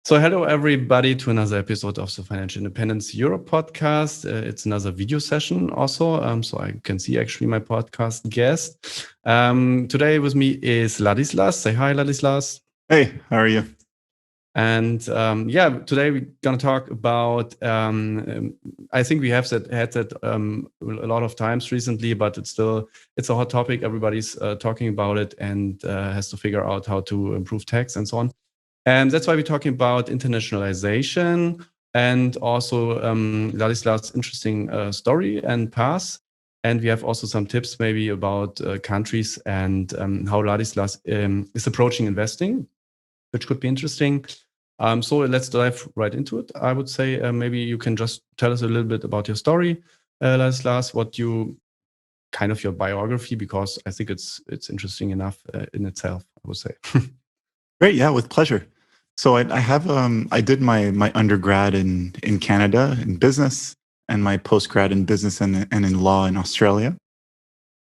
So hello everybody to another episode of the Financial Independence Europe podcast. It's another video session also, so I can see actually my podcast guest. Today with me is Ladislas. Say hi, Ladislas. Hey, how are you? And today we're going to talk about, I think we have had that a lot of times recently, but it's a hot topic. Everybody's talking about it and has to figure out how to improve tax and so on. And that's why we're talking about internationalization and also Ladislas' interesting story and path. And we have also some tips maybe about countries and how Ladislas is approaching investing, which could be interesting. So let's dive right into it. I would say maybe you can just tell us a little bit about your story, Ladislas, your biography, because I think it's interesting enough in itself, I would say. Great, yeah, with pleasure. So I did my undergrad in Canada in business and my postgrad in business and in law in Australia.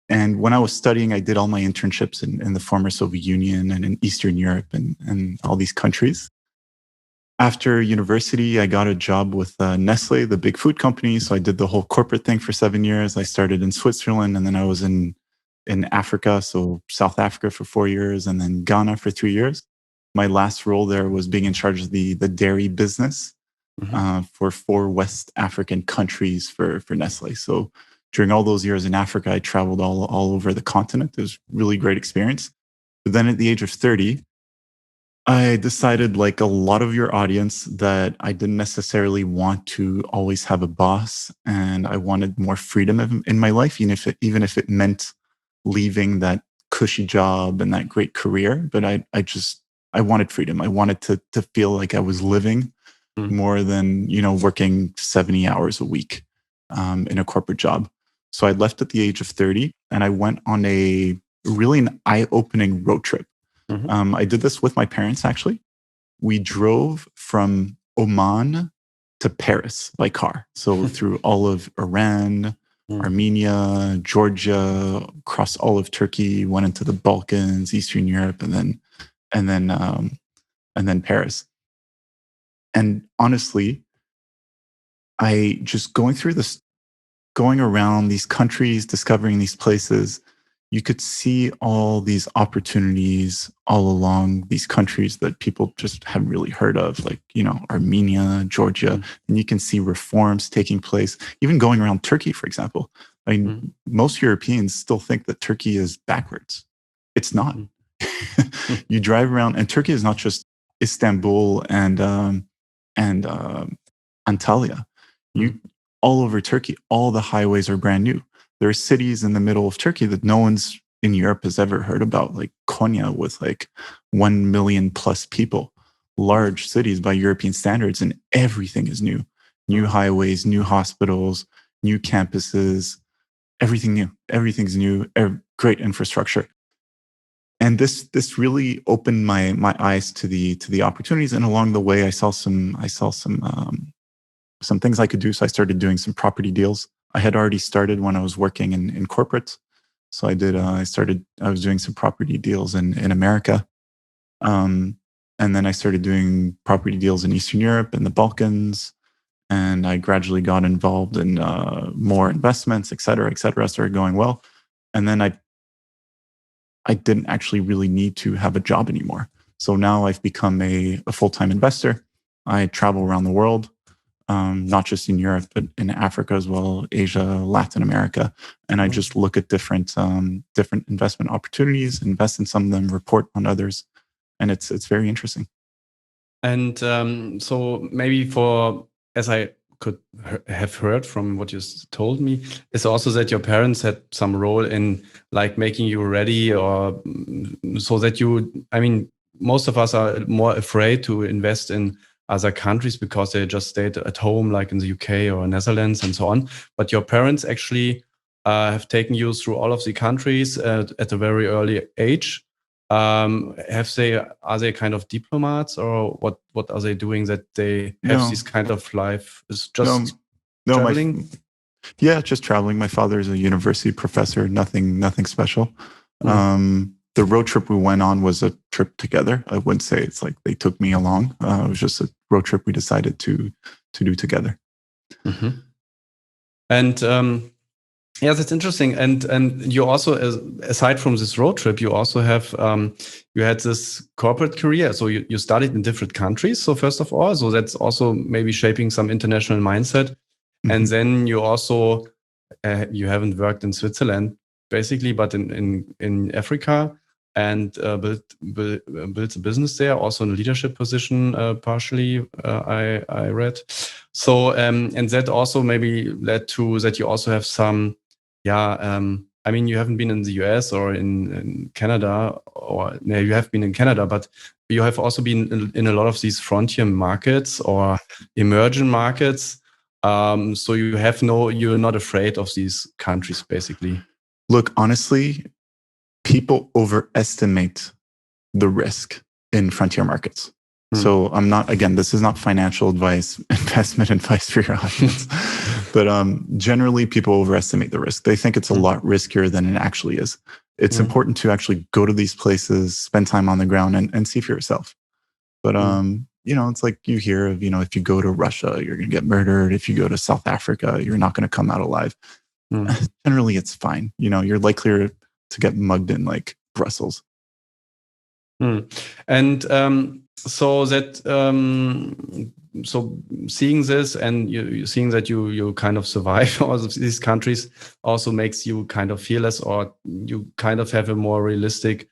And when I was studying, I did all my internships in the former Soviet Union and in Eastern Europe and all these countries. After university, I got a job with Nestle, the big food company. So I did the whole corporate thing for 7 years. I started in Switzerland, and then I was in Africa, so South Africa for 4 years, and then Ghana for 3 years. My last role there was being in charge of the dairy business for 4 West African countries for Nestle. So during all those years in Africa, I traveled all over the continent. It was a really great experience. But then at the age of 30, I decided, like a lot of your audience, that I didn't necessarily want to always have a boss, and I wanted more freedom in my life, even if it meant leaving that cushy job and that great career. But I wanted freedom. I wanted to feel like I was living more than, working 70 hours a week in a corporate job. So I left at the age of 30 and I went on an eye-opening road trip. I did this with my parents, actually. We drove from Oman to Paris by car. So through all of Iran, Armenia, Georgia, across all of Turkey, went into the Balkans, Eastern Europe, and then Paris. And honestly, I just going around these countries, discovering these places, you could see all these opportunities all along these countries that people just haven't really heard of, like, Armenia, Georgia, and you can see reforms taking place. Even going around Turkey, for example. I mean, most Europeans still think that Turkey is backwards. It's not. You drive around, and Turkey is not just Istanbul and Antalya. All over Turkey, all the highways are brand new. There are cities in the middle of Turkey that no one's in Europe has ever heard about, like Konya, with like 1 million plus people, large cities by European standards, and everything is new. New highways, new hospitals, new campuses, everything new. Everything's new, great infrastructure. And this really opened my eyes to the opportunities. And along the way, I saw some things I could do. So I started doing some property deals. I had already started when I was working in corporate. So I was doing some property deals in America. And then I started doing property deals in Eastern Europe and the Balkans. And I gradually got involved in more investments, et cetera, started going well. And then I didn't actually really need to have a job anymore. So now I've become a full-time investor. I travel around the world. Not just in Europe, but in Africa as well, Asia, Latin America. And I just look at different investment opportunities, invest in some of them, report on others. And it's very interesting. And so maybe as I could have heard from what you told me, is also that your parents had some role in like making you ready, or so that most of us are more afraid to invest in other countries because they just stayed at home, like in the UK or Netherlands and so on. But your parents actually have taken you through all of the countries at a very early age. Are they kind of diplomats, or what are they doing that they have this kind of life? Is just traveling? Just traveling. My father is a university professor. Nothing special. the road trip we went on was a trip together. I wouldn't say it's like they took me along. It was just a road trip we decided to do together. Mm-hmm. And yeah, that's interesting. And you also, aside from this road trip, you also have you had this corporate career. So you studied in different countries. So first of all, so that's also maybe shaping some international mindset. Mm-hmm. And then you also you haven't worked in Switzerland basically, but in Africa, and built a business there, also in a leadership position partially. I read. So and that also maybe led to that you also have some. Yeah, I mean, you haven't been in the US or in Canada, or no, you have been in Canada, but you have also been in a lot of these frontier markets or emerging markets. So you're not afraid of these countries, basically. Look, honestly, people overestimate the risk in frontier markets. So I'm not, again, this is not financial advice, investment advice for your audience, but generally people overestimate the risk. They think it's a lot riskier than it actually is. It's important to actually go to these places, spend time on the ground and see for yourself. But, it's like you hear of, if you go to Russia, you're going to get murdered. If you go to South Africa, you're not going to come out alive. Generally, it's fine. You're likelier to get mugged in like Brussels. And so that so seeing this and you seeing that you kind of survive all of these countries also makes you kind of fearless, or you kind of have a more realistic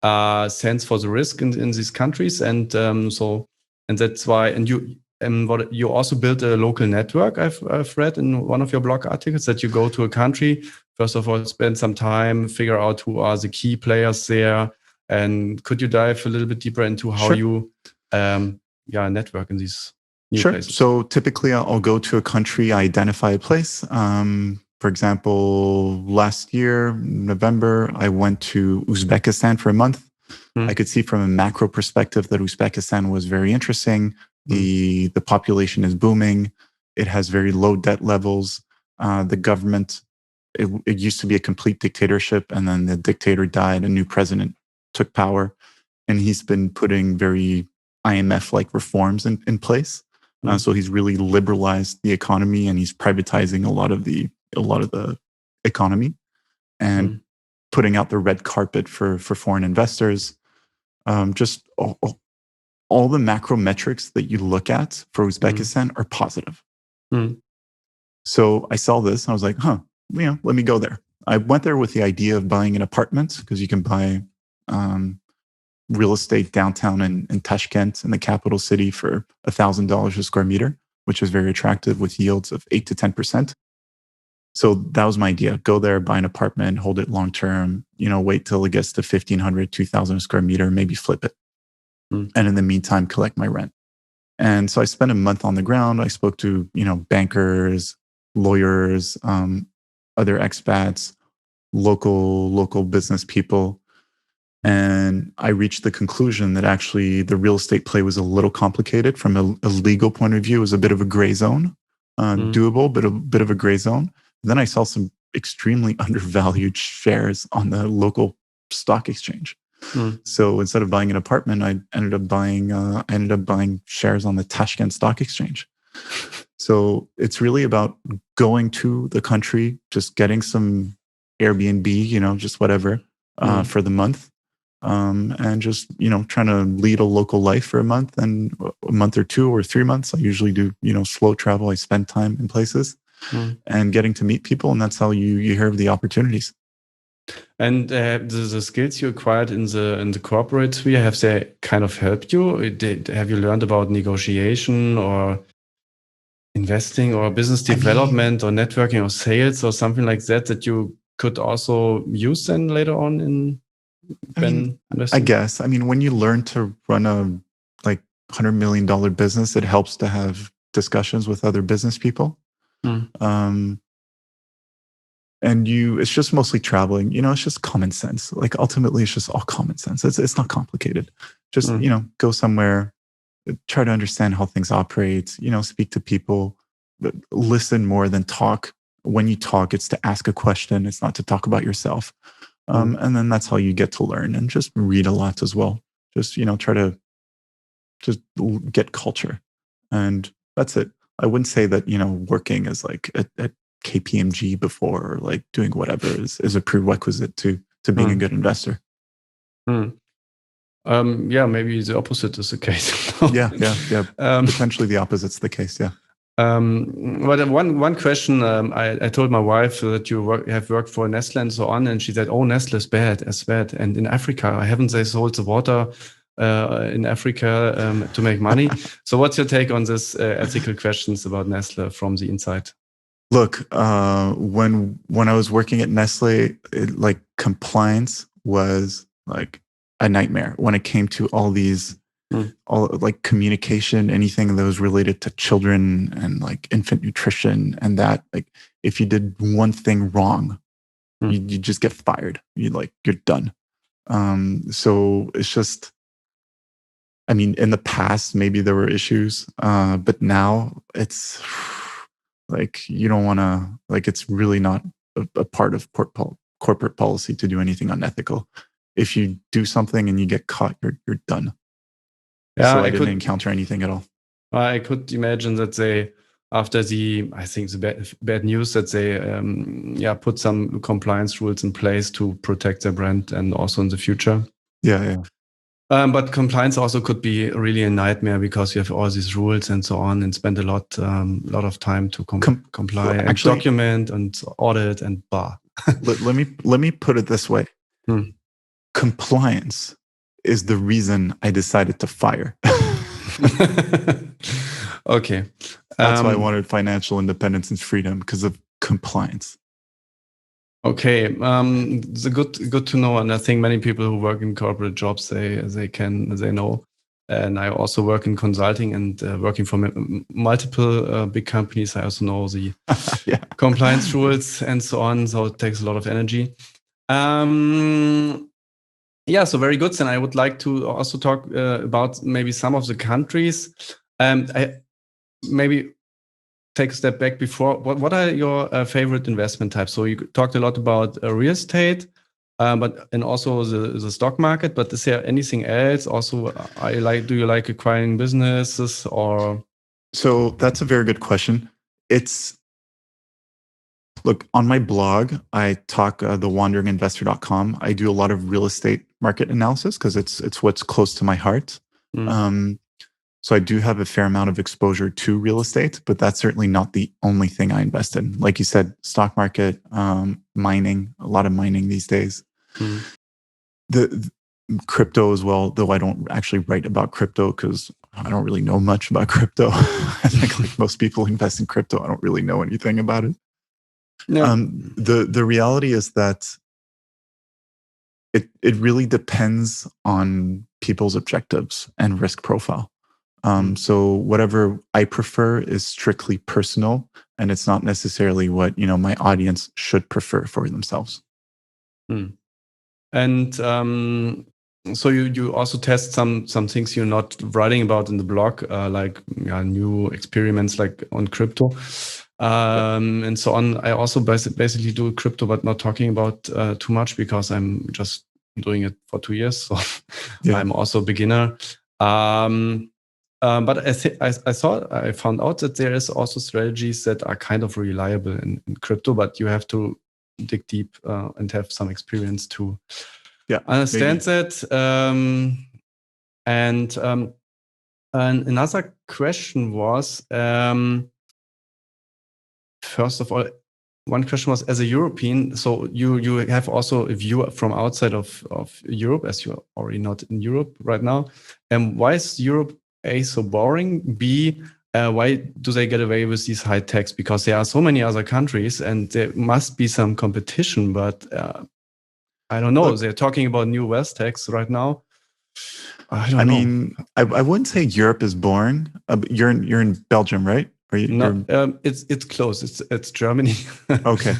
sense for the risk in these countries, and so that's why. And you also built a local network. I've read in one of your blog articles that you go to a country, first of all, spend some time, figure out who are the key players there. And could you dive a little bit deeper into how you network in these new places? So typically I'll go to a country, I identify a place. For example, last year, November, I went to Uzbekistan for a month. I could see from a macro perspective that Uzbekistan was very interesting. The population is booming. It has very low debt levels. The government, it used to be a complete dictatorship, and then the dictator died, a new president took power, and he's been putting very IMF-like reforms in place. So he's really liberalized the economy, and he's privatizing a lot of the economy, and putting out the red carpet for foreign investors. Just all the macro metrics that you look at for Uzbekistan are positive. So I saw this, and I was like, let me go there. I went there with the idea of buying an apartment, because you can buy real estate downtown in Tashkent, in the capital city, for $1,000 a square meter, which is very attractive with yields of 8 to 10%. So that was my idea. Go there, buy an apartment, hold it long term, wait till it gets to 1,500, 2,000 a square meter, maybe flip it. And in the meantime, collect my rent. And so I spent a month on the ground. I spoke to, bankers, lawyers, other expats, local business people. And I reached the conclusion that actually the real estate play was a little complicated from a legal point of view. It was a bit of a gray zone, doable, but a bit of a gray zone. Then I saw some extremely undervalued shares on the local stock exchange. So instead of buying an apartment, I ended up buying shares on the Tashkent stock exchange. So it's really about going to the country, just getting some Airbnb, just whatever, for the month. And just, trying to lead a local life for a month, and a month or 2 or 3 months. I usually do, slow travel. I spend time in places and getting to meet people. And that's how you hear of the opportunities. And the skills you acquired in the corporate sphere, have they kind of helped you? Have you learned about negotiation or investing or business development or networking or sales or something like that you could also use then later on in I guess. When you learn to run a $100 million business, it helps to have discussions with other business people. And it's just mostly traveling. It's just common sense. Ultimately, it's just all common sense. It's not complicated. Just, go somewhere, try to understand how things operate, speak to people, listen more than talk. When you talk, it's to ask a question. It's not to talk about yourself. And then that's how you get to learn, and just read a lot as well. Just, try to just get culture. And that's it. I wouldn't say that, working as like at KPMG before, or like doing whatever is a prerequisite to being a good investor. Maybe the opposite is the case. Yeah. Potentially the opposite's the case. Yeah. But one question, I told my wife that you have worked for Nestle and so on, and she said, "Oh, Nestle is bad. And in Africa, haven't they sold the water in Africa to make money?" So, what's your take on this ethical questions about Nestle from the inside? Look, when I was working at Nestle, like compliance was like a nightmare when it came to all these. All like communication, anything that was related to children and like infant nutrition, and that like if you did one thing wrong, you just get fired. You're done. So it's just, I mean, in the past maybe there were issues, but now it's like you don't want to, like, it's really not a part of corporate policy to do anything unethical. If you do something and you get caught, you're done. Yeah, so I didn't encounter anything at all. I could imagine that they, after the bad news, that they put some compliance rules in place to protect their brand and also in the future. Yeah. But compliance also could be really a nightmare because you have all these rules and so on, and spend a lot of time to comply and document and audit and blah. let me put it this way: compliance is the reason I decided to fire. Okay. That's why I wanted financial independence and freedom, because of compliance. Okay. It's good to know. And I think many people who work in corporate jobs, they know. And I also work in consulting and working for multiple big companies. I also know the compliance rules and so on. So it takes a lot of energy. So very good. Then I would like to also talk about maybe some of the countries. I maybe take a step back before. What are your favorite investment types? So you talked a lot about real estate, and also the stock market. But is there anything else? Also, do you like acquiring businesses or? So that's a very good question. Look, on my blog, I talk thewanderinginvestor.com. I do a lot of real estate market analysis because it's what's close to my heart. So I do have a fair amount of exposure to real estate, but that's certainly not the only thing I invest in. Like you said, stock market, mining, a lot of mining these days. The crypto as well, though I don't actually write about crypto because I don't really know much about crypto. I think like most people invest in crypto, I don't really know anything about it. No. The reality is that it really depends on people's objectives and risk profile. So whatever I prefer is strictly personal, and it's not necessarily what my audience should prefer for themselves. And so you also test some things you're not writing about in the blog, like new experiments like on crypto. And so on. I also basically do crypto, but not talking about too much because I'm just doing it for 2 years. So I'm also a beginner. But I found out that there is also strategies that are kind of reliable in crypto, but you have to dig deep and have some experience to understand that. And another question was, first of all, one question was, as a European, so you have also a view from outside of Europe, as you're already not in Europe right now. And why is Europe, A, so boring? B, why do they get away with these high tax? Because there are so many other countries and there must be some competition, but I don't know. They're talking about new wealth tax right now. I mean, I wouldn't say Europe is boring. You're in Belgium, right? It's close. It's Germany. Okay.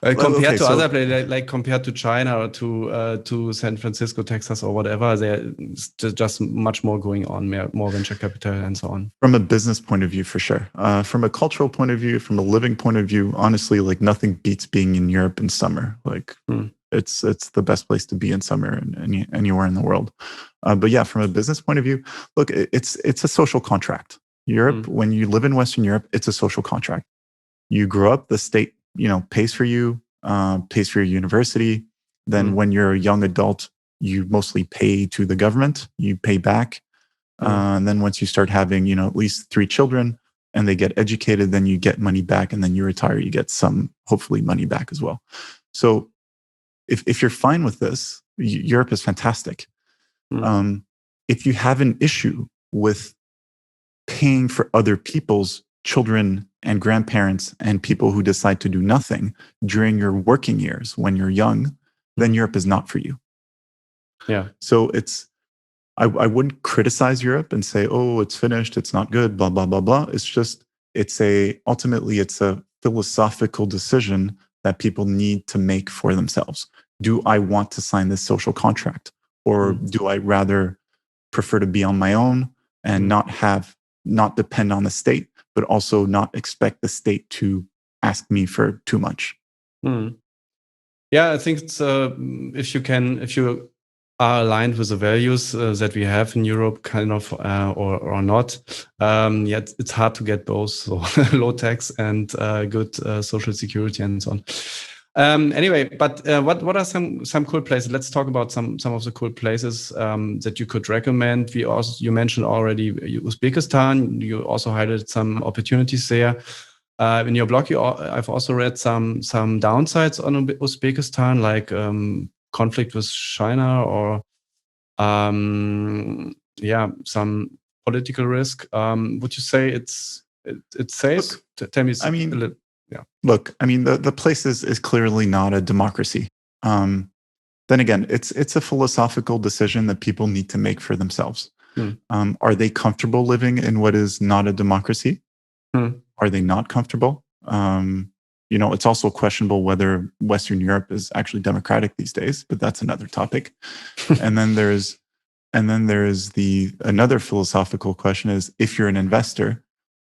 Compared to other places, like compared to China or to San Francisco, Texas, or whatever, there's just much more going on, more venture capital and so on. From a business point of view, for sure. From a cultural point of view, from a living point of view, honestly, like nothing beats being in Europe in summer. Like It's the best place to be in summer anywhere in the world. But yeah, from a business point of view, look, it's a social contract. Europe, when you live in Western Europe, it's a social contract. You grow up, the state, pays for you, pays for your university. Then when you're a young adult, you mostly pay to the government, you pay back. And then once you start having, at least 3 children and they get educated, then you get money back. And then you retire, you get some, hopefully, money back as well. So if you're fine with this, Europe is fantastic. If you have an issue with paying for other people's children and grandparents and people who decide to do nothing during your working years when you're young, then Europe is not for you. Yeah. So I wouldn't criticize Europe and say, oh, it's finished, it's not good, blah, blah, blah, blah. It's just, ultimately it's a philosophical decision that people need to make for themselves. Do I want to sign this social contract? Or do I rather prefer to be on my own and not depend on the state, but also not expect the state to ask me for too much? Yeah, I think it's if you are aligned with the values that we have in Europe, kind of, or not. Yet it's hard to get both, so low tax and good social security and so on. Anyway, but what are some cool places? Let's talk about some of the cool places that you could recommend. You mentioned already Uzbekistan. You also highlighted some opportunities there. In your blog, I've also read some downsides on Uzbekistan, like conflict with China or some political risk. Would you say it's safe? Tell me. Look, the place is clearly not a democracy. Then again, it's a philosophical decision that people need to make for themselves. Are they comfortable living in what is not a democracy? Are they not comfortable? It's also questionable whether Western Europe is actually democratic these days, but that's another topic. and then there's another philosophical question is, if you're an investor,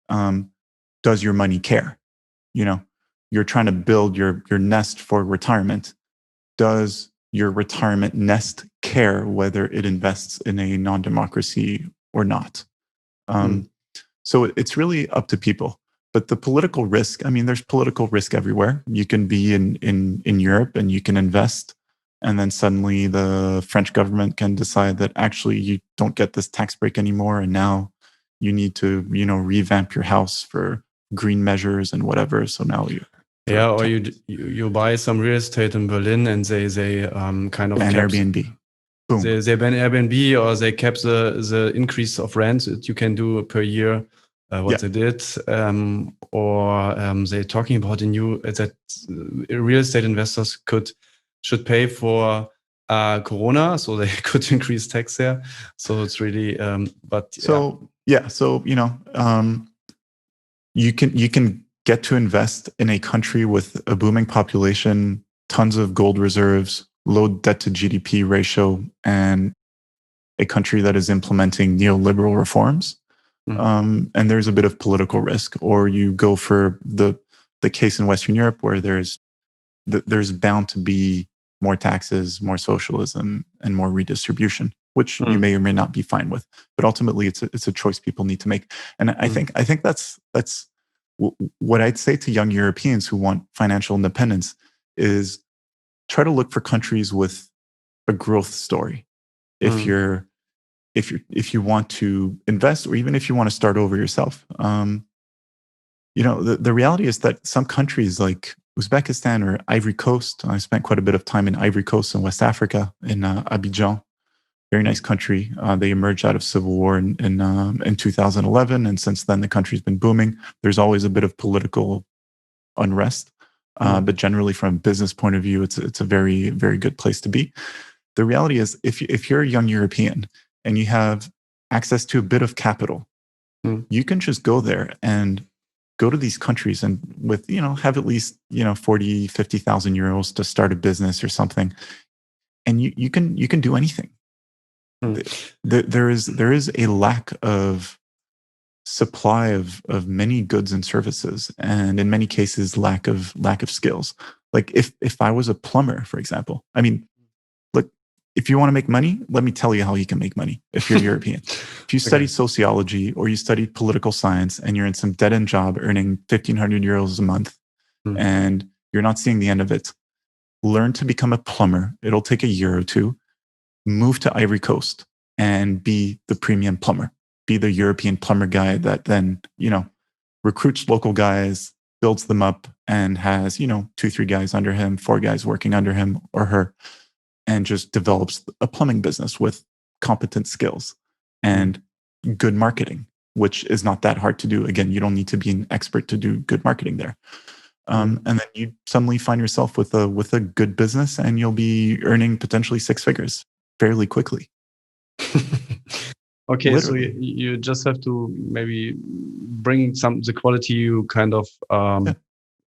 does your money care? You're trying to build your nest for retirement. Does your retirement nest care whether it invests in a non-democracy or not? So it's really up to people. But the political risk, there's political risk everywhere. You can be in Europe and you can invest, and then suddenly the French government can decide that actually you don't get this tax break anymore, and now you need to, revamp your house for green measures and whatever. So now or you buy some real estate in Berlin and they kind of ban Airbnb. Boom. They ban Airbnb, or they cap the increase of rent that you can do per year. They did, or they're talking about that real estate investors should pay for Corona, so they could increase tax there. So it's really, you can get to invest in a country with a booming population, tons of gold reserves, low debt to GDP ratio, and a country that is implementing neoliberal reforms. And there's a bit of political risk. Or you go for the case in Western Europe where there's bound to be more taxes, more socialism, and more redistribution, which you may or may not be fine with. But ultimately, it's a choice people need to make. And I think that's what I'd say to young Europeans who want financial independence is try to look for countries with a growth story. If you want to invest, or even if you want to start over yourself, the reality is that some countries like Uzbekistan or Ivory Coast, I spent quite a bit of time in Ivory Coast in West Africa, in Abidjan, very nice country. They emerged out of civil war in 2011, and since then the country's been booming. There's always a bit of political unrest, but generally from a business point of view, it's a very, very good place to be. The reality is, if you're a young European and you have access to a bit of capital, you can just go there and go to these countries and have at least 40, 50,000 euros to start a business or something, and you can do anything. There is a lack of supply of many goods and services, and in many cases lack of skills. Like if I was a plumber, for example, I mean, look, if you want to make money, let me tell you how you can make money if you're European. If you study sociology or you study political science and you're in some dead-end job earning 1,500 euros a month and you're not seeing the end of it, learn to become a plumber. It'll take a year or two. Move to Ivory Coast and be the premium plumber. Be the European plumber guy that then, recruits local guys, builds them up, and has, 2-3 guys under him, 4 guys working under him or her, and just develops a plumbing business with competent skills and good marketing, which is not that hard to do. Again, you don't need to be an expert to do good marketing there. And then you suddenly find yourself with a good business, and you'll be earning potentially 6 figures fairly quickly. Okay, Literally. so you just have to maybe bring the quality you kind of from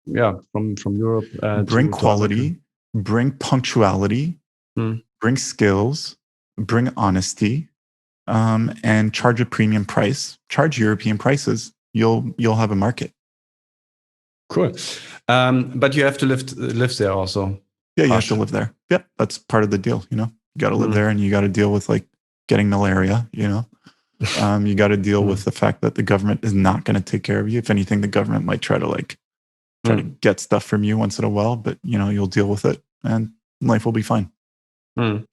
Europe. Bring quality, bring punctuality, bring skills, bring honesty, and charge a premium price. Charge European prices. You'll have a market. Cool. But you have to live there also. Yeah, you have to live there. Yep, that's part of the deal. You got to live there, and you got to deal with like getting malaria. You got to deal with the fact that the government is not going to take care of you. If anything, the government might try to get stuff from you once in a while, but you'll deal with it, and life will be fine. And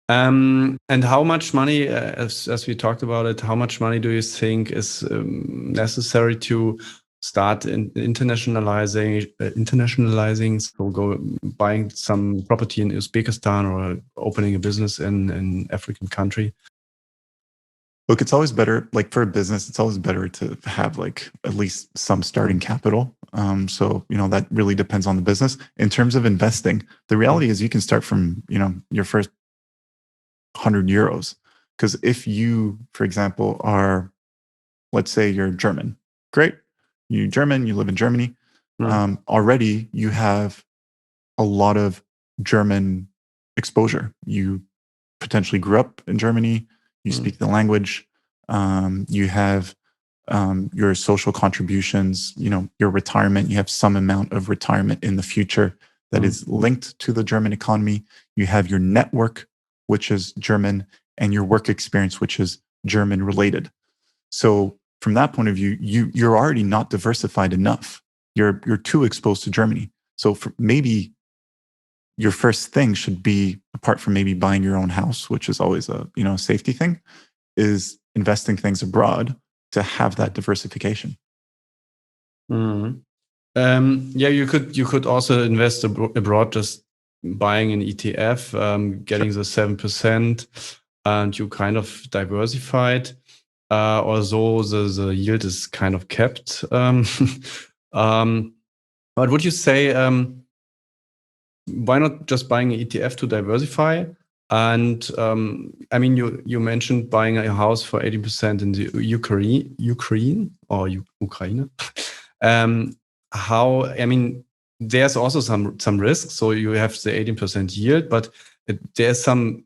how much money, as we talked about it, how much money do you think is necessary to start internationalizing? So go buying some property in Uzbekistan or opening a business in an African country? Look, it's always better, like for a business, it's always better to have like at least some starting capital. So, that really depends on the business. In terms of investing, the reality is you can start from, your first 100 euros. Because if you, for example, let's say you're German, great. You're German, you live in Germany. Already you have a lot of German exposure. You potentially grew up in Germany. You speak the language. You have your social contributions, your retirement. You have some amount of retirement in the future that is linked to the German economy. You have your network, which is German, and your work experience, which is German related. So from that point of view, you're already not diversified enough. You're too exposed to Germany. So maybe your first thing should be, apart from maybe buying your own house, which is always a safety thing, is investing things abroad to have that diversification. You could also invest abroad, just buying an ETF, getting the 7%, and you kind of diversified. Although the yield is kind of kept. But would you say, why not just buying an ETF to diversify? And you mentioned buying a house for 80% in the Ukraine. There's also some risk. So you have the 18% yield, but there's some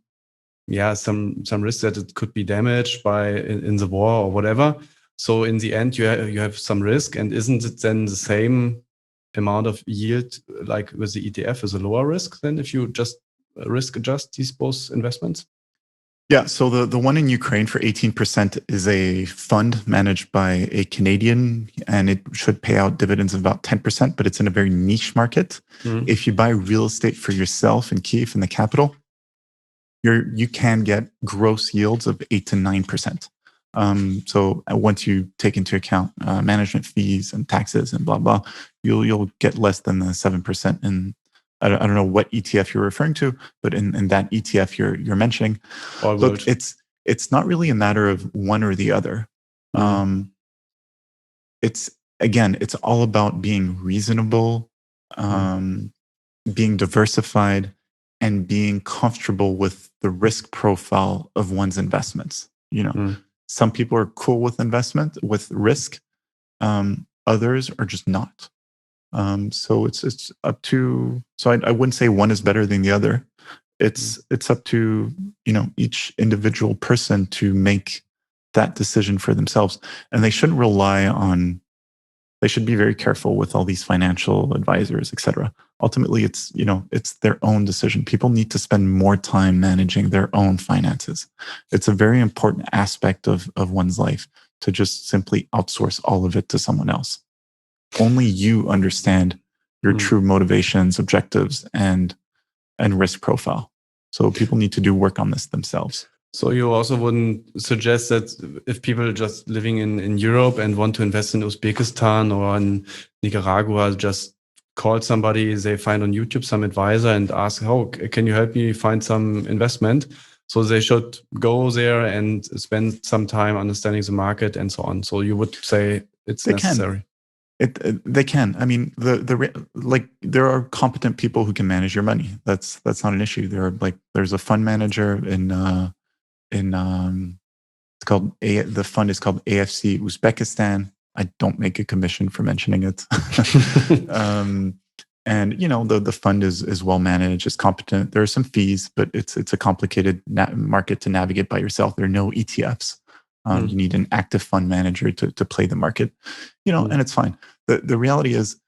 risk that it could be damaged in the war or whatever. So in the end, you have some risk, and isn't it then the same amount of yield like with the ETF is a lower risk than if you just risk adjust these both investments? Yeah, so the one in Ukraine for 18% is a fund managed by a Canadian, and it should pay out dividends of about 10%, but it's in a very niche market. If you buy real estate for yourself in Kyiv, in the capital, you can get gross yields of 8 to 9%. So once you take into account management fees and taxes and blah blah, you'll get less than the 7%. And I don't know what ETF you're referring to, but in that ETF you're mentioning, look, it's not really a matter of one or the other. It's all about being reasonable, being diversified, and being comfortable with the risk profile of one's investments. Some people are cool with risk. Others are just not. So it's up to. So I wouldn't say one is better than the other. It's up to each individual person to make that decision for themselves, and they shouldn't rely on They should be very careful with all these financial advisors, etc. Ultimately, it's their own decision. People need to spend more time managing their own finances. It's a very important aspect of one's life to just simply outsource all of it to someone else. Only you understand your true motivations, objectives, and risk profile. So people need to do work on this themselves. So you also wouldn't suggest that if people are just living in Europe and want to invest in Uzbekistan or in Nicaragua, just call somebody they find on YouTube, some advisor, and ask, "Oh, can you help me find some investment?" So they should go there and spend some time understanding the market and so on. So you would say it's necessary. They can. I mean, there are competent people who can manage your money. That's not an issue. There's a fund manager it's called the fund is called AFC Uzbekistan. I don't make a commission for mentioning it. And the fund is well managed, it's competent. There are some fees, but it's a complicated market to navigate by yourself. There are no ETFs. You need an active fund manager to play the market, and it's fine. The reality is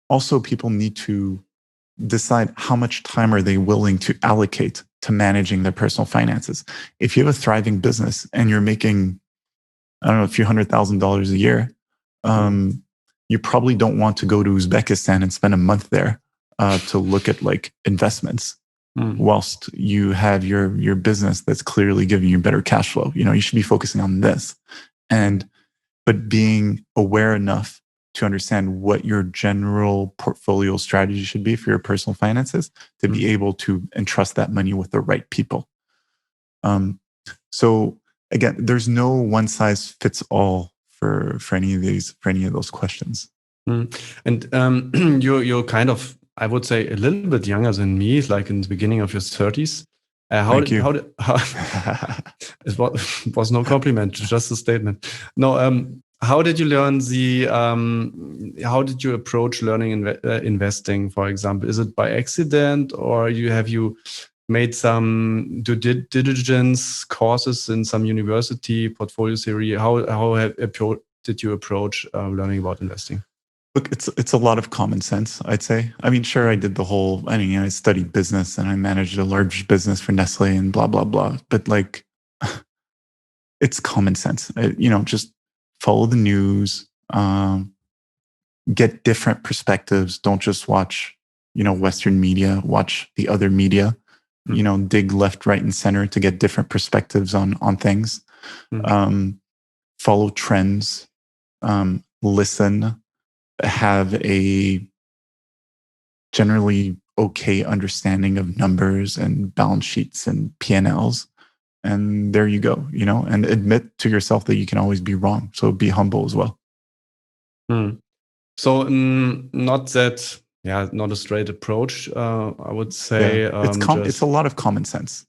also people need to decide how much time are they willing to allocate to managing their personal finances. If you have a thriving business and you're making, I don't know, a few $100,000 a year, you probably don't want to go to Uzbekistan and spend a month there to look at like investments, whilst you have your business that's clearly giving you better cash flow. You should be focusing on this, but being aware enough to understand what your general portfolio strategy should be for your personal finances to be able to entrust that money with the right people. So again, there's no one size fits all for any of those questions. And you're kind of, I would say, a little bit younger than me, like in the beginning of your 30s. Thank you. It was no compliment, just a statement. No, how did you learn how did you approach learning investing, for example? Is it by accident, or have you made some due diligence courses in some university, portfolio theory? How did you approach learning about investing? Look, it's a lot of common sense, I'd say. I mean, sure, I did I studied business and I managed a large business for Nestle and blah, blah, blah. But like, it's common sense. Just follow the news, get different perspectives. Don't just watch, Western media, watch the other media, dig left, right, and center to get different perspectives on things. Follow trends, listen, have a generally okay understanding of numbers and balance sheets and P&Ls. And there you go, and admit to yourself that you can always be wrong. So be humble as well. So not a straight approach, I would say. Yeah. It's a lot of common sense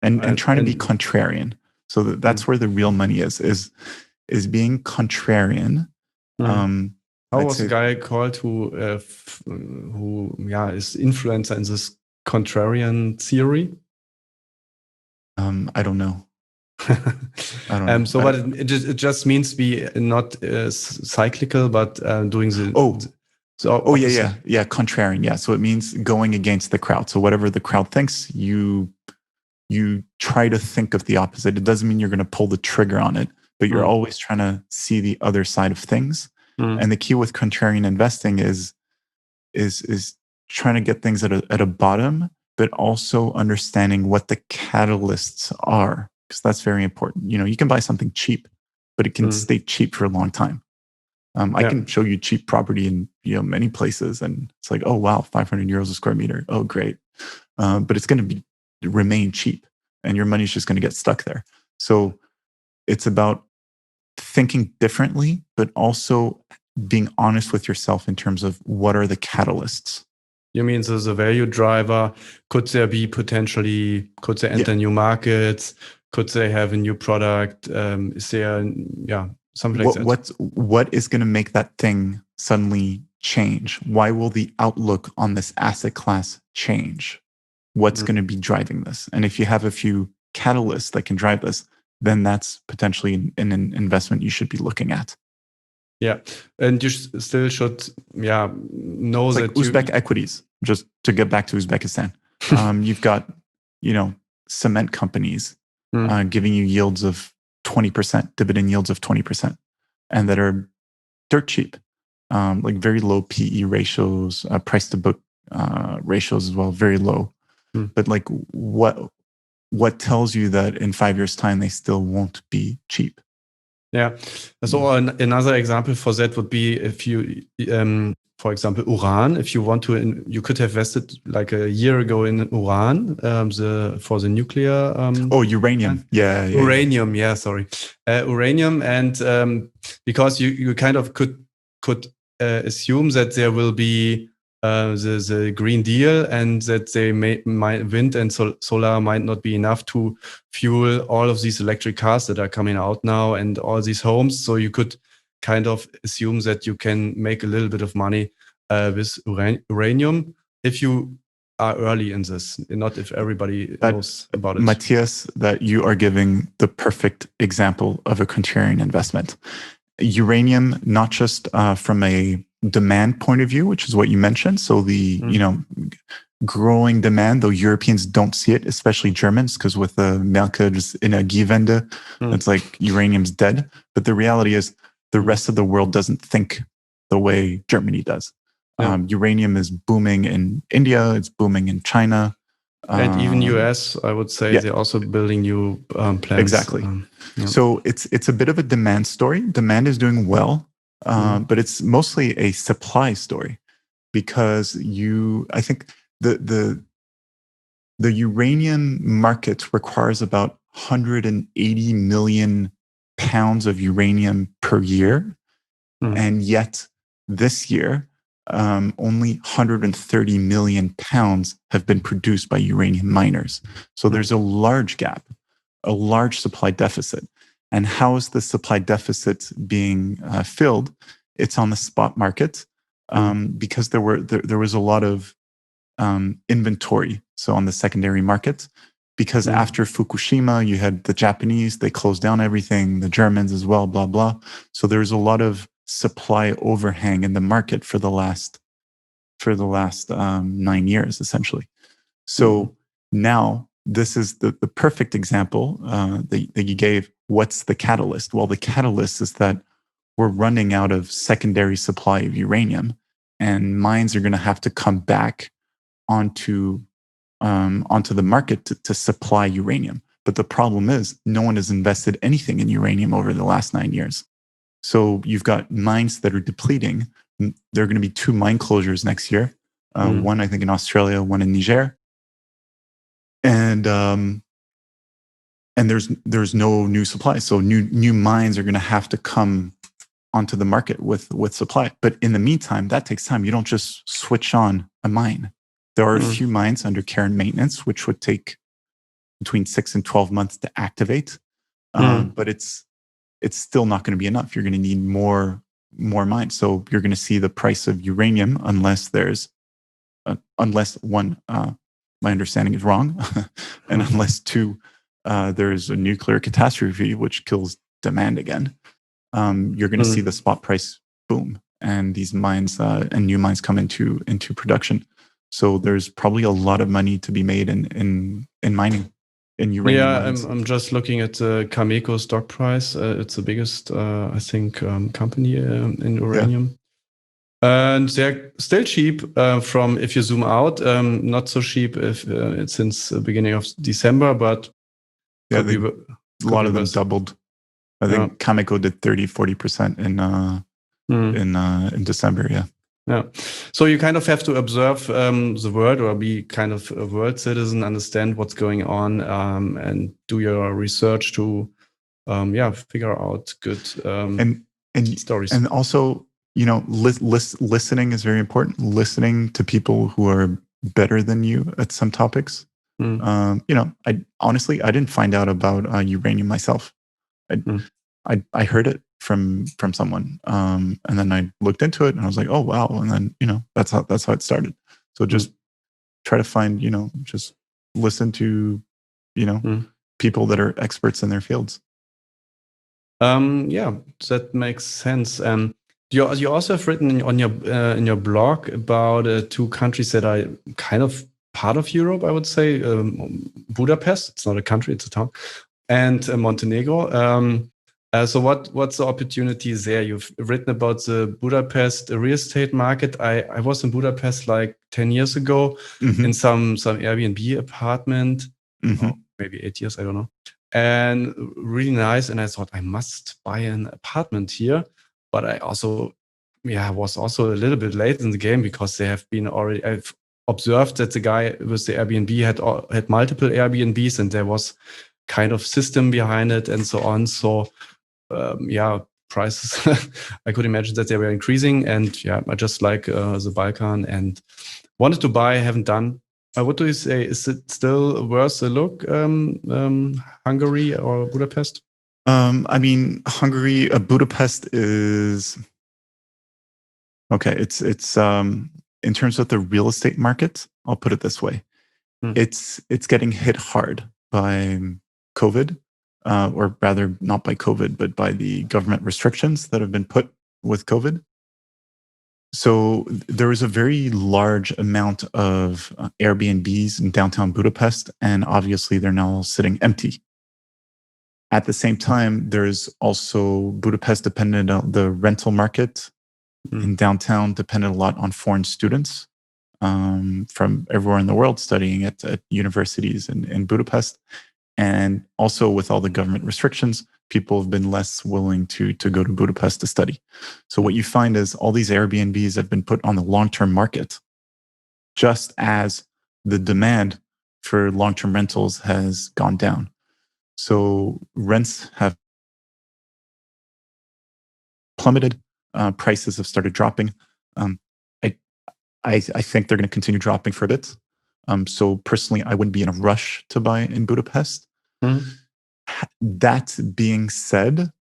and trying to be contrarian. So that's where the real money is being contrarian. How was the guy called who is influencer in this contrarian theory? I don't know. I don't know. So, but it just means be not cyclical, but doing the. Yeah, contrarian. Yeah, so it means going against the crowd. So whatever the crowd thinks, you try to think of the opposite. It doesn't mean you're going to pull the trigger on it, but you're always trying to see the other side of things. And the key with contrarian investing is trying to get things at a bottom, but also understanding what the catalysts are, because that's very important. You can buy something cheap, but it can stay cheap for a long time. I can show you cheap property in many places, and it's like, oh wow, 500 euros a square meter. Oh great, but it's going to remain cheap, and your money's just going to get stuck there. So it's about thinking differently, but also being honest with yourself in terms of what are the catalysts. You mean there's a value driver? Could there be potentially? Could they enter new markets? Could they have a new product? Is there, something like that? What is going to make that thing suddenly change? Why will the outlook on this asset class change? What's going to be driving this? And if you have a few catalysts that can drive this, then that's potentially an investment you should be looking at. Yeah, and you still should, know It's that like Uzbek equities. Just to get back to Uzbekistan, you've got cement companies giving you yields of 20%, dividend yields of 20%, and that are dirt cheap, like very low PE ratios, price to book ratios as well, very low. But like, what tells you that in 5 years' time they still won't be cheap? Yeah. So another example for that would be if you, for example, Uran. If you want to, you could have invested like a year ago in Uran, for the nuclear. Uranium. Yeah. Uranium. Yeah. Sorry, uranium, and because you kind of could assume that there will be the Green Deal, and that wind and solar might not be enough to fuel all of these electric cars that are coming out now and all these homes. So you could kind of assume that you can make a little bit of money with uranium if you are early in this, not if everybody knows about it. Matthias, that you are giving the perfect example of a contrarian investment. Uranium, not just from a demand point of view, which is what you mentioned. So the growing demand, though Europeans don't see it, especially Germans, because with the Merkel's Energiewende, it's like uranium's dead. But the reality is the rest of the world doesn't think the way Germany does. Uranium is booming in India, it's booming in China. And even US, I would say, they're also building new plants. Exactly. So it's a bit of a demand story. Demand is doing well, but it's mostly a supply story, because I think the uranium market requires about 180 million pounds of uranium per year, and yet this year only 130 million pounds have been produced by uranium miners. So there's a large gap, a large supply deficit. And how is the supply deficit being filled? It's on the spot market, because there was a lot of inventory. So on the secondary market, because after Fukushima, you had the Japanese, they closed down everything, the Germans as well, blah, blah. So there's a lot of supply overhang in the market for the last 9 years, essentially. So now this is the perfect example that you gave. What's the catalyst? Well, the catalyst is that we're running out of secondary supply of uranium, and mines are going to have to come back onto the market to supply uranium. But the problem is no one has invested anything in uranium over the last 9 years. So you've got mines that are depleting. There are going to be 2 mine closures next year. One, I think, in Australia, one in Niger. And there's no new supply. So new mines are going to have to come onto the market with supply. But in the meantime, that takes time. You don't just switch on a mine. There are a few mines under care and maintenance, which would take between 6 and 12 months to activate. But it's still not going to be enough. You're going to need more mines. So you're going to see the price of uranium, unless one, my understanding is wrong, and unless 2, there's a nuclear catastrophe which kills demand again. You're going to see the spot price boom, and these mines and new mines come into production. So there's probably a lot of money to be made in mining. In uranium mines. I'm just looking at the Cameco stock price. It's the biggest, I think, company in uranium. And they're still cheap from, if you zoom out, not so cheap if it's since the beginning of December, but a lot of them doubled. I think Cameco did 30-40% in December. Yeah. So you kind of have to observe the world, or be kind of a world citizen, understand what's going on, and do your research to, figure out good and stories. And also, listening is very important. Listening to people who are better than you at some topics. I honestly, I didn't find out about uranium myself. I heard it from someone, and then I looked into it, and I was like, oh wow, and then that's how it started. So just try to find, just listen to people that are experts in their fields. That makes sense. You also have written on your in your blog about two countries that are kind of part of Europe, I would say. Budapest, it's not a country, it's a town, and Montenegro. So what's the opportunities there? You've written about the Budapest real estate market. I was in Budapest like 10 years ago in some Airbnb apartment, maybe 8 years, I don't know. And really nice. And I thought I must buy an apartment here. But I also, was also a little bit late in the game because they have been already. I've observed that the guy with the Airbnb had multiple Airbnbs, and there was kind of system behind it and so on. So prices. I could imagine that they were increasing, and I just like the Balkan and wanted to buy. Haven't done. What do you say? Is it still worth a look? Hungary or Budapest? I mean, Hungary, Budapest is okay. It's in terms of the real estate market, I'll put it this way: it's getting hit hard by COVID, or rather, not by COVID, but by the government restrictions that have been put with COVID. So there is a very large amount of Airbnbs in downtown Budapest, and obviously they're now sitting empty. At the same time, there's also Budapest dependent on the rental market in downtown, dependent a lot on foreign students from everywhere in the world studying at universities in Budapest. And also with all the government restrictions, people have been less willing to go to Budapest to study. So what you find is all these Airbnbs have been put on the long-term market, just as the demand for long-term rentals has gone down. So rents have plummeted. Prices have started dropping. I think they're going to continue dropping for a bit. So personally, I wouldn't be in a rush to buy in Budapest. That being said,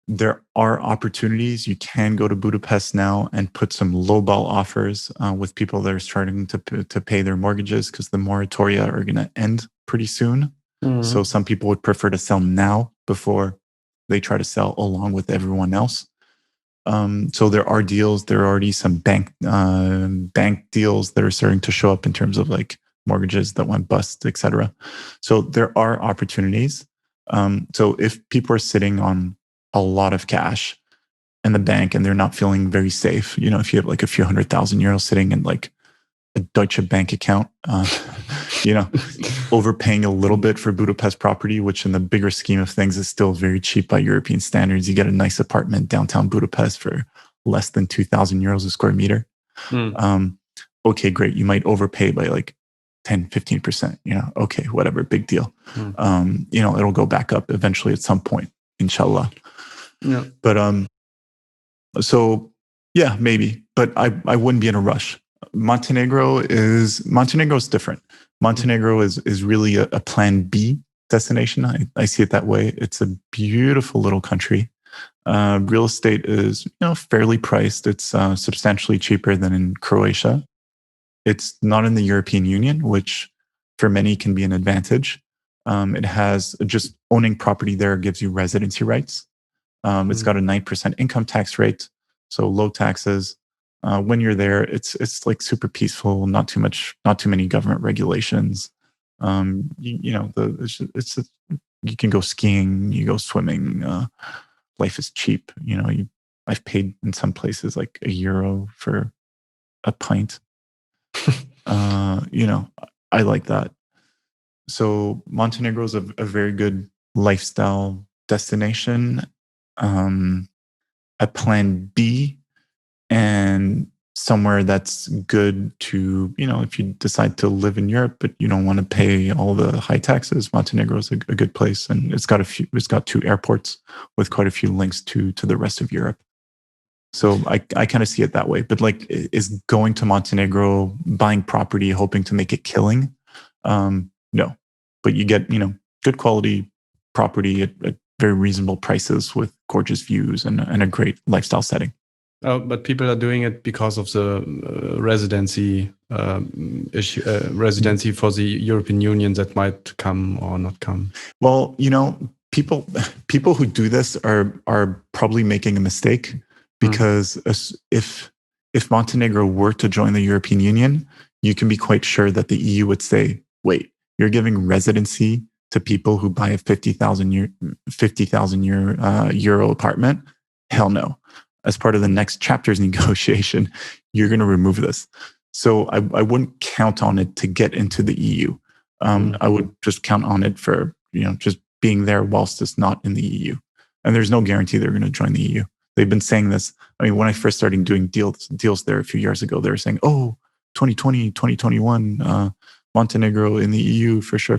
there are opportunities. You can go to Budapest now and put some lowball offers with people that are starting to pay their mortgages because the moratoria are going to end pretty soon. So some people would prefer to sell now before they try to sell along with everyone else. So there are deals. There are already some bank deals that are starting to show up in terms of like mortgages that went bust, etc. So there are opportunities. So if people are sitting on a lot of cash in the bank and they're not feeling very safe, if you have like a few €100,000 sitting in like a Deutsche Bank account, overpaying a little bit for Budapest property, which in the bigger scheme of things is still very cheap by European standards. You get a nice apartment downtown Budapest for less than €2,000 a square meter. Okay, great. You might overpay by like 10, 15%, okay, whatever, big deal. It'll go back up eventually at some point, inshallah. Yeah. But, so yeah, maybe, but I wouldn't be in a rush. Montenegro is different. Montenegro is really a plan B destination. I see it that way. It's a beautiful little country. Real estate is, fairly priced. It's substantially cheaper than in Croatia. It's not in the European Union, which for many can be an advantage. It has just owning property there gives you residency rights. It's got a 9% income tax rate, so low taxes. When you're there, it's like super peaceful, not too many government regulations. You can go skiing, you go swimming. Life is cheap. I've paid in some places like €1 for a pint. I like that. So Montenegro is a very good lifestyle destination. A plan B, and somewhere that's good to, if you decide to live in Europe, but you don't want to pay all the high taxes, Montenegro is a good place. And it's got 2 airports with quite a few links to the rest of Europe. So I kind of see it that way. But like, is going to Montenegro, buying property, hoping to make a killing? No. But you get, good quality property at very reasonable prices with gorgeous views and a great lifestyle setting. But people are doing it because of the residency issue, residency for the European Union that might come or not come. Well, people who do this are probably making a mistake. because if Montenegro were to join the European Union, you can be quite sure that the EU would say, wait, you're giving residency to people who buy a 50,000 euro apartment? Hell no. As part of the next chapter's negotiation, you're going to remove this. So I wouldn't count on it to get into the EU. I would just count on it for, just being there whilst it's not in the EU. And there's no guarantee they're going to join the EU. They've been saying this. I mean, when I first started doing deals there a few years ago, they were saying, 2020, 2021, Montenegro in the EU for sure.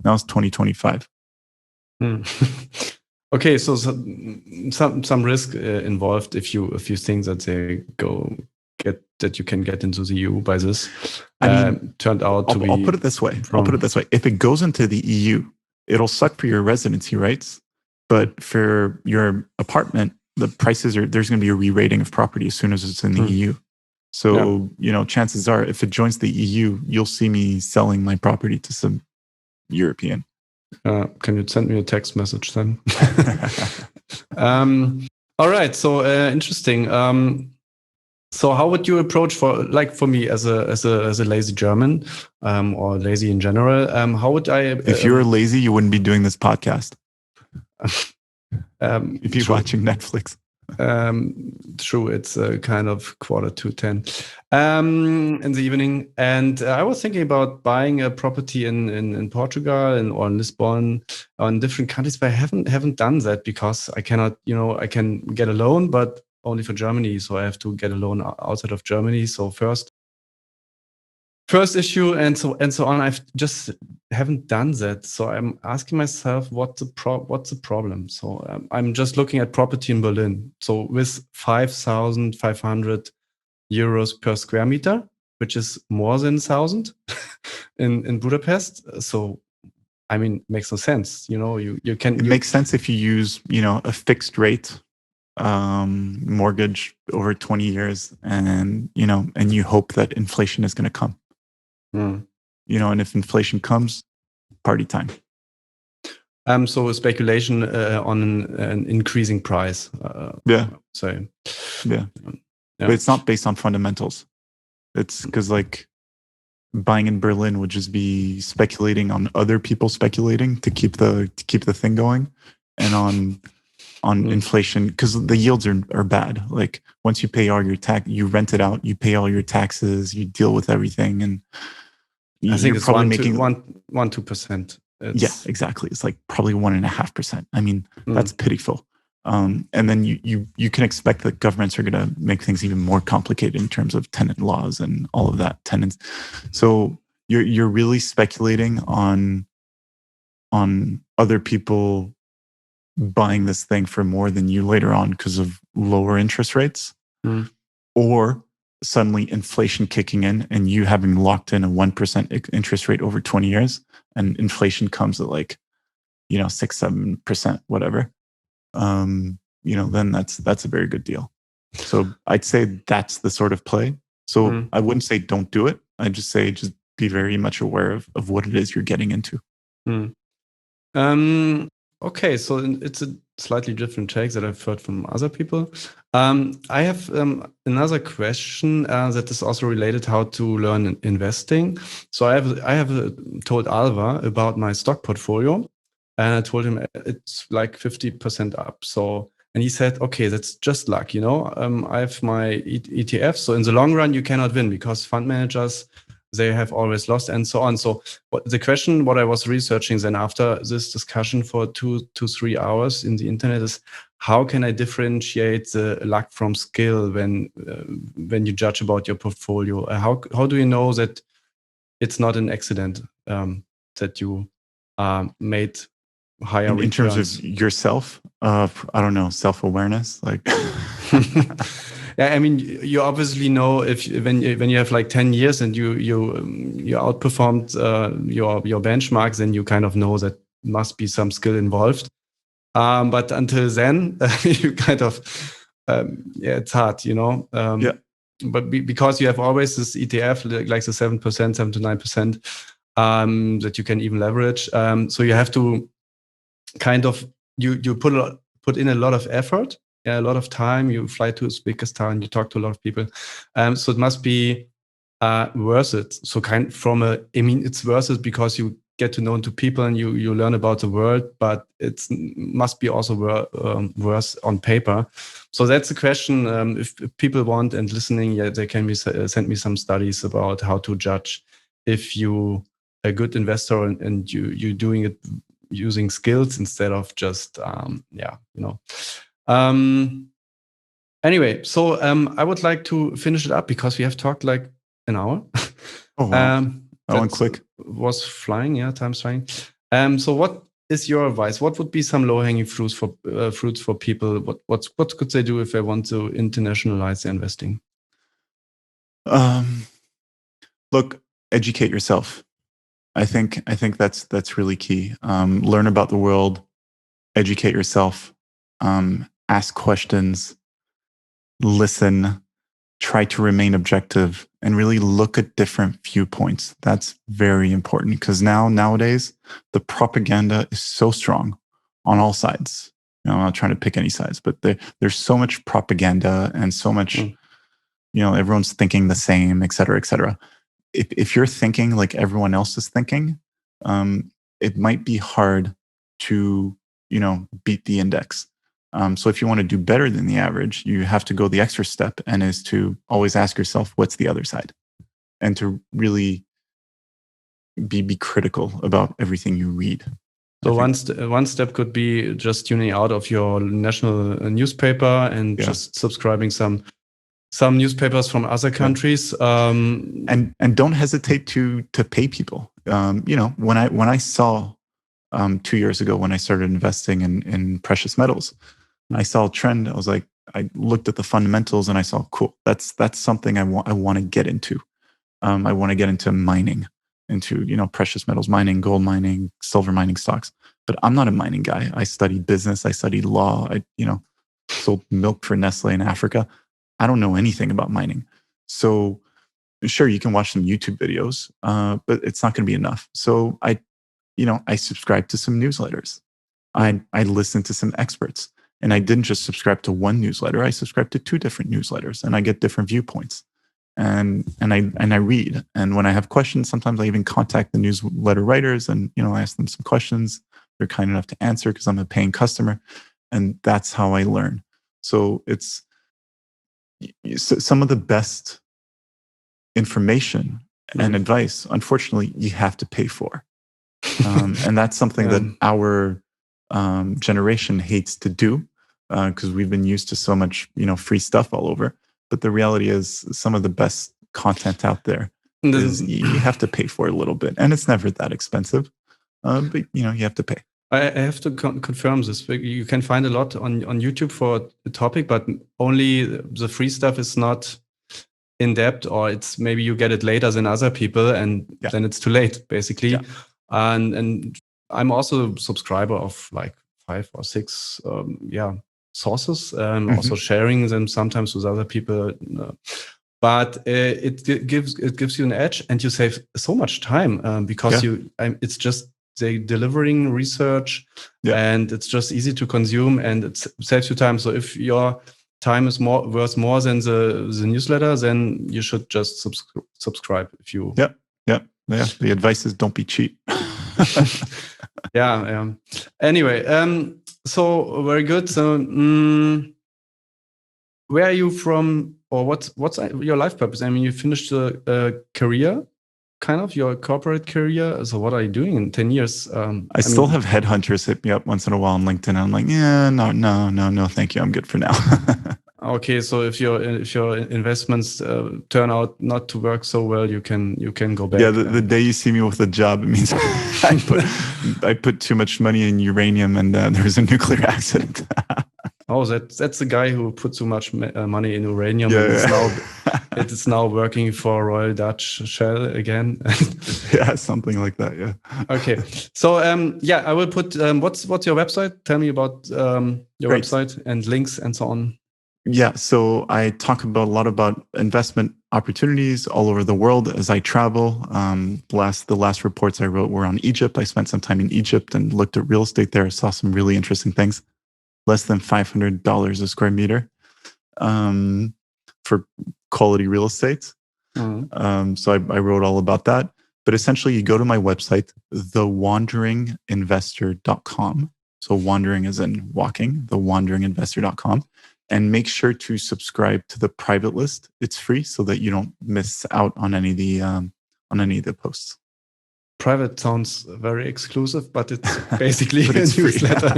Now it's 2025. Okay, so some risk involved if you think that that you can get into the EU by this. Turned out to be. I'll put it this way. If it goes into the EU, it'll suck for your residency rights, but for your apartment, the prices there's going to be a re-rating of property as soon as it's in the EU. So, chances are if it joins the EU, you'll see me selling my property to some European. Can you send me a text message then? All right. So interesting. So how would you approach for me as a lazy German, or lazy in general? How would I? If you were lazy, you wouldn't be doing this podcast. If you're watching Netflix. True, it's kind of 9:45 in the evening, and I was thinking about buying a property in Portugal or in Lisbon, or in different countries, but I haven't done that because I cannot. I can get a loan, but only for Germany, so I have to get a loan outside of Germany. So first issue, and so on. I've just haven't done that, so I'm asking myself what's the problem. So I'm just looking at property in Berlin. So with 5,500 euros per square meter, which is more than 1,000 in Budapest. So I mean, it makes no sense. You can. It makes sense if you use a fixed rate mortgage over 20 years, and you hope that inflation is going to come. And if inflation comes, party time. So speculation on an increasing price. Yeah. So. Yeah. But it's not based on fundamentals. It's because buying in Berlin would just be speculating on other people speculating to keep the thing going, and on inflation, because the yields are bad. Once you pay all your tax, you rent it out, you pay all your taxes, you deal with everything, and I think it's probably making 1-2%. Yeah, exactly. It's probably 1.5%. I mean, that's pitiful. And then you can expect that governments are going to make things even more complicated in terms of tenant laws and all of that. Tenants. So you're really speculating on other people buying this thing for more than you later on because of lower interest rates, or suddenly inflation kicking in and you having locked in a 1% interest rate over 20 years, and inflation comes at 6-7%, whatever. Then that's a very good deal. So I'd say that's the sort of play. So I wouldn't say don't do it. I'd just say just be very much aware of what it is you're getting into. Okay, so it's a slightly different take that I've heard from other people. I have another question that is also related how to learn investing. So I have told Alva about my stock portfolio, and I told him it's 50% up. So, and he said, okay, that's just luck, I have my ETF. So in the long run, you cannot win because fund managers, they have always lost and so on. So the question, what I was researching then after this discussion for 2 to 3 hours in the internet is, how can I differentiate the luck from skill when you judge about your portfolio? How do you know that it's not an accident, that you made higher in terms returns? of yourself? I don't know, self-awareness, Yeah, I mean, you obviously know when you have 10 years and you outperformed your benchmarks, then you kind of know that must be some skill involved. But until then, you kind of it's hard, Yeah. But because you have always this ETF, like the 7%, 7 to 9%, that you can even leverage. So you have to kind of you put in a lot of effort a lot of time. You fly to Uzbekistan, you talk to a lot of people. So it must be worth it. So it's worth it because you get to know into people and you learn about the world, but it must be also worth on paper. So that's the question. If people want and listening, they can send me some studies about how to judge if you a good investor and you doing it using skills instead of just Anyway, so I would like to finish it up because we have talked like an hour. Oh wow! That went quick. Was flying, yeah, time's flying. So what is your advice? What would be some low-hanging fruits for people? What could they do if they want to internationalize their investing? Look, educate yourself. I think that's really key. Learn about the world, educate yourself, ask questions, listen, try to remain objective, and really look at different viewpoints. That's very important because nowadays the propaganda is so strong on all sides. I'm not trying to pick any sides, but there's so much propaganda and so much, everyone's thinking the same, et cetera, et cetera. If you're thinking like everyone else is thinking, it might be hard to, beat the index. So if you want to do better than the average, you have to go the extra step, and is to always ask yourself, what's the other side? And to really be critical about everything you read. So one step could be just tuning out of your national newspaper and just subscribing some newspapers from other countries. And don't hesitate to pay people. When I saw 2 years ago when I started investing in precious metals, I saw a trend. I looked at the fundamentals and I saw, cool, that's something I want to get into. I want to get into mining, into precious metals mining, gold mining, silver mining stocks. But I'm not a mining guy. I studied business. I studied law. I sold milk for Nestle in Africa. I don't know anything about mining. So sure, you can watch some YouTube videos, but it's not going to be enough. So I subscribed to some newsletters. I listened to some experts, and I didn't just subscribe to one newsletter. I subscribed to 2 different newsletters, and I get different viewpoints. And I read. And when I have questions, sometimes I even contact the newsletter writers and I ask them some questions. They're kind enough to answer because I'm a paying customer, and that's how I learn. So it's some of the best information and advice, unfortunately, you have to pay for. And that's something that our generation hates to do because we've been used to so much, free stuff all over. But the reality is some of the best content out there is you have to pay for a little bit. And it's never that expensive, but you have to pay. I have to confirm this. You can find a lot on YouTube for the topic, but only the free stuff is not in depth, or it's maybe you get it later than other people, and then it's too late, basically. Yeah. And I'm also a subscriber of like 5 or 6 sources, also sharing them sometimes with other people. But it gives you an edge, and you save so much time because it's just they delivering research, and it's just easy to consume, and it saves you time. So if your time is worth more than the newsletter, then you should just subscribe. If you the advice is don't be cheap. Anyway, so very good. So where are you from, or what's your life purpose? I mean, you finished a career, kind of your corporate career. So what are you doing in 10 years? I still have headhunters hit me up once in a while on LinkedIn. I'm like, no, thank you. I'm good for now. Okay, so if your investments turn out not to work so well, you can go back. Yeah, the day you see me with a job, it means I put too much money in uranium and there's a nuclear accident. Oh, that's the guy who put too much money in uranium. It is now working for Royal Dutch Shell again. Yeah, something like that. Yeah. Okay. So I will put what's your website? Tell me about your website and links and so on. Yeah, so I talk a lot about investment opportunities all over the world as I travel. The last reports I wrote were on Egypt. I spent some time in Egypt and looked at real estate there. I saw some really interesting things. less than $500 a square meter for quality real estate. So I wrote all about that. But essentially, you go to my website, thewanderinginvestor.com. So wandering is in walking, thewanderinginvestor.com. And make sure to subscribe to the private list. It's free so that you don't miss out on any of the posts. Private sounds very exclusive, but it's basically a newsletter.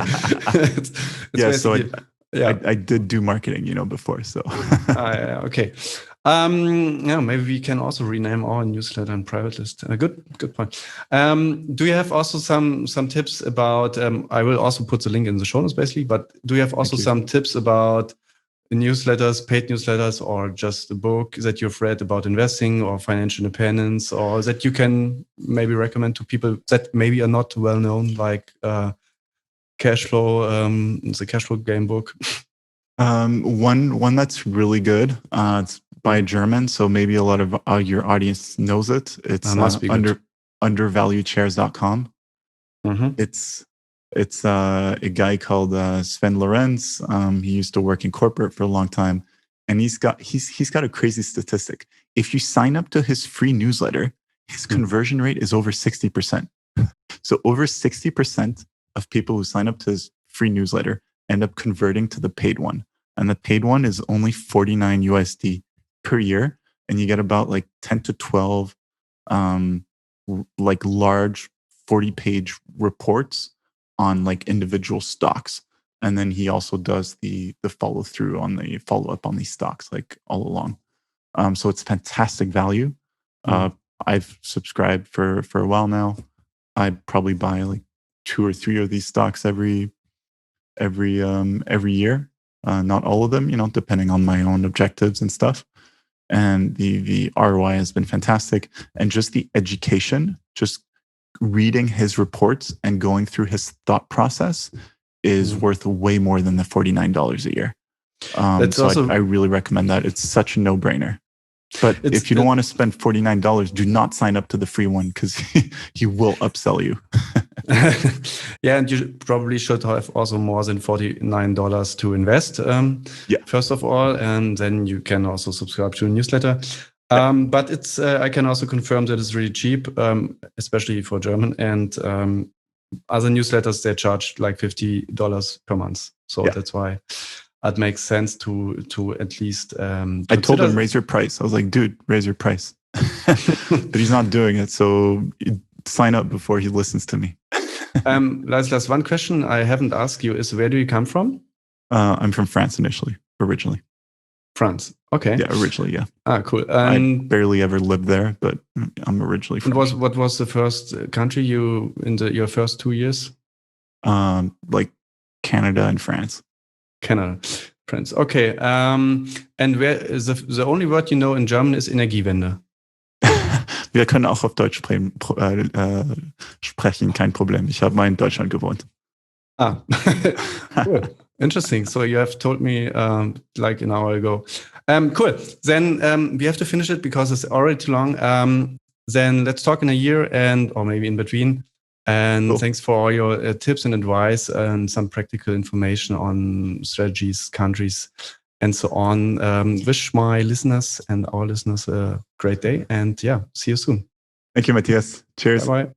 I did do marketing, before. So okay. Maybe we can also rename our newsletter and private list. Good point. Do you have also some tips about? I will also put the link in the show notes, basically. But do you have also some tips about newsletters, paid newsletters, or just a book that you've read about investing or financial independence, or that you can maybe recommend to people that maybe are not well known, like cash flow, the cash flow game book? One that's really good. It's by a German, so maybe a lot of your audience knows it. It's undervaluedshares.com. It's a guy called Sven Lorenz. He used to work in corporate for a long time, and he's got a crazy statistic. If you sign up to his free newsletter, his conversion rate is over 60%. So over 60% of people who sign up to his free newsletter end up converting to the paid one, and the paid one is only $49 USD per year, and you get about like 10 to 12 like large 40-page reports on like individual stocks. And then he also does the follow through on the follow up on these stocks like all along. So it's fantastic value. I've subscribed for a while now. I probably buy like 2 or 3 of these stocks every year. Not all of them, depending on my own objectives and stuff. And the ROI has been fantastic. And just the education, just reading his reports and going through his thought process is worth way more than the $49 a year. I really recommend that. It's such a no-brainer. But if you don't want to spend $49, do not sign up to the free one, because he will upsell you. Yeah, and you probably should have also more than $49 to invest, first of all, and then you can also subscribe to a newsletter. But it's I can also confirm that it's really cheap, especially for German. And other newsletters, they charge like $50 per month. So that's why it makes sense to at least. I told him, raise your price. I was like, dude, raise your price. But he's not doing it. So sign up before he listens to me. Ladislas, one question I haven't asked you is, where do you come from? I'm from France originally. France. Okay. Yeah, originally, yeah. Cool. I barely ever lived there, but I'm originally from. What was the first country you in your first 2 years? Like Canada and France. Canada, France. Okay. And where is the only word you know in German is Energiewende? Wir können auch auf Deutsch sprechen, kein Problem. Ich habe mal in Deutschland gewohnt. Cool. Interesting. So you have told me like an hour ago. Cool. Then we have to finish it because it's already too long. Then let's talk in a year or maybe in between. And cool. Thanks for all your tips and advice and some practical information on strategies, countries, and so on. Wish my listeners and our listeners a great day. And see you soon. Thank you, Matthias. Cheers. Bye-bye.